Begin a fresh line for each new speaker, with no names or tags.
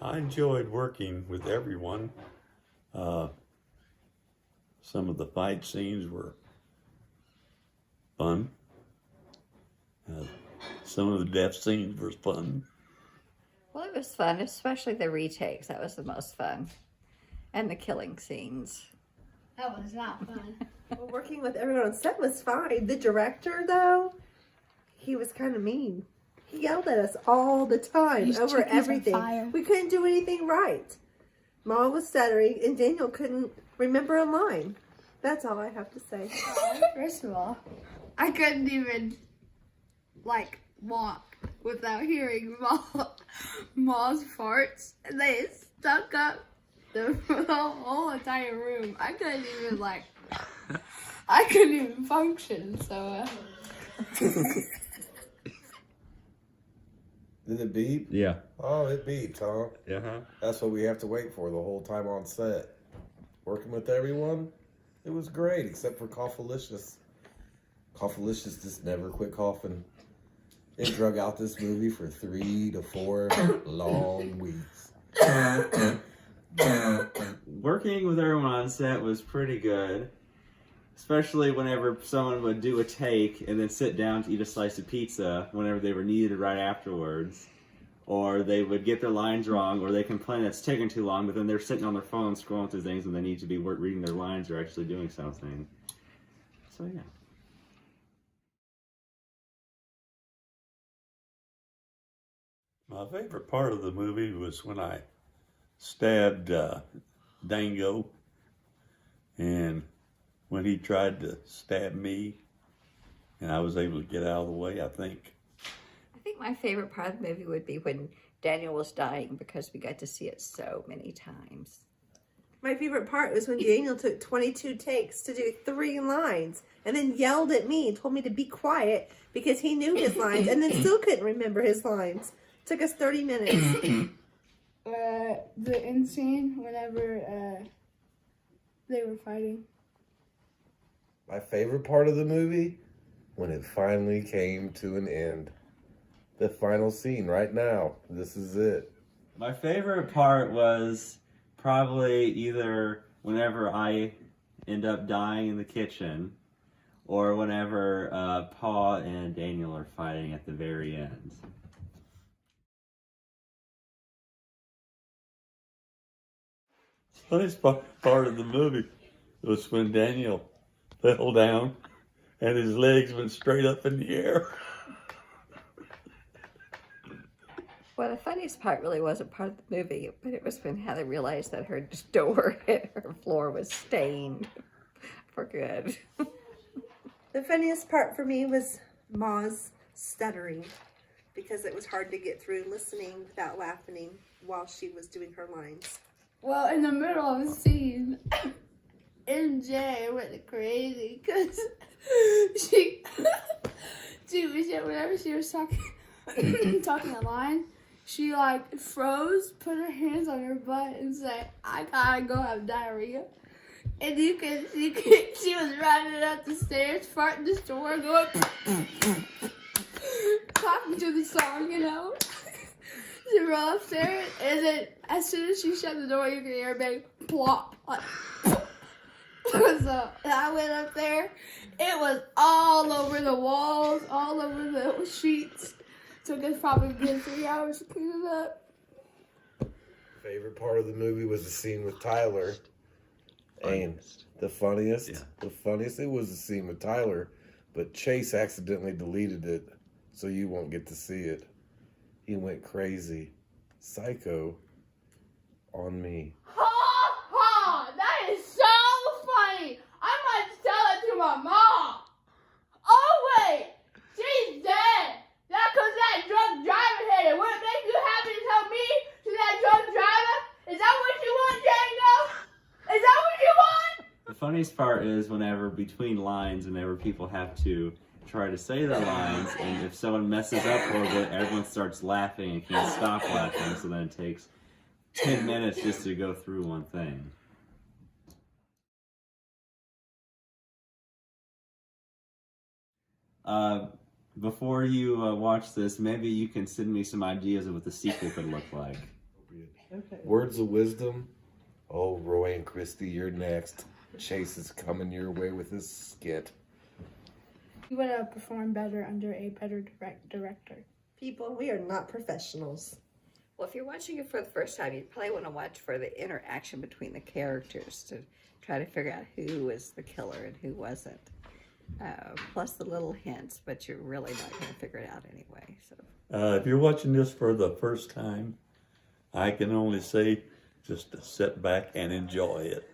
I enjoyed working with everyone. Some of the fight scenes were fun. Some of the death scenes were fun.
Well, it was fun, especially the retakes. That was the most fun. And the killing scenes.
That was not fun.
Well, working with everyone on set was fine. The director, though, he was kind of mean. He yelled at us all the time
These
over
chickens on
everything.
fire.
We couldn't do anything right. Mom was stuttering, and Daniel couldn't remember a line. That's all I have to say.
First of all, I couldn't even, walk without hearing Ma's farts. And they stuck up the whole entire room. I couldn't even function, so...
Did it beep?
Yeah.
Oh, it beeps, huh?
Uh-huh.
That's what we have to wait for the whole time on set. Working with everyone, it was great, except for Coughalicious. Coughalicious just never quit coughing. It drug out this movie for 3 to 4 long weeks.
Working with everyone on set was pretty good. Especially whenever someone would do a take and then sit down to eat a slice of pizza whenever they were needed right afterwards. Or they would get their lines wrong, or they complain it's taking too long, but then they're sitting on their phone scrolling through things when they need to be reading their lines or actually doing something. So yeah.
My favorite part of the movie was when I stabbed Dango, and when he tried to stab me, and I was able to get out of the way, I think.
I think my favorite part of the movie would be when Daniel was dying, because we got to see it so many times.
My favorite part was when Daniel took 22 takes to do 3 lines and then yelled at me and told me to be quiet because he knew his lines and then still couldn't remember his lines. Took us 30 minutes.
The end scene whenever they were fighting.
My favorite part of the movie, when it finally came to an end. The final scene right now. This is it.
My favorite part was probably either whenever I end up dying in the kitchen, or whenever Paul and Daniel are fighting at the very end.
The funniest part of the movie was when Daniel fell down and his legs went straight up in the air.
Well, the funniest part really wasn't part of the movie, but it was when Heather realized that her door and her floor was stained for good.
The funniest part for me was Ma's stuttering because it was hard to get through listening without laughing while she was doing her lines.
Well, in the middle of the scene, MJ went crazy because she whenever she was talking a line, she froze, put her hands on her butt, and said, "I gotta go have diarrhea." And she was running up the stairs, farting the store, going talking to the song, you know. She ran upstairs, and then as soon as she shut the door, you could hear a big plop. So I went up there. It was all over the walls, all over the sheets. Took us probably a good 3 hours to clean it up.
Favorite part of the movie was the scene with Tyler. And the funniest it was the scene with Tyler, but Chase accidentally deleted it, so you won't get to see it. He went crazy, psycho, on me.
Ha ha! That is so funny! I might tell it to my mom! Oh wait! She's dead! That's because that drunk driver hit it! Would it make you happy to tell me to that drunk driver? Is that what you want, Django? Is that what you want?
The funniest part is whenever between lines, whenever people have to try to say their lines, and if someone messes up a little bit, everyone starts laughing and can't stop laughing, so then it takes 10 minutes just to go through one thing. Before you watch this, maybe you can send me some ideas of what the sequel could look like.
Okay.
Words of wisdom. Oh, Rowan Christie, you're next. Chase is coming your way with his skit.
You would have performed better under a better director.
People, we are not professionals.
Well, if you're watching it for the first time, you probably want to watch for the interaction between the characters to try to figure out who was the killer and who wasn't. Plus the little hints, but you're really not going to figure it out anyway. So
If you're watching this for the first time, I can only say just to sit back and enjoy it.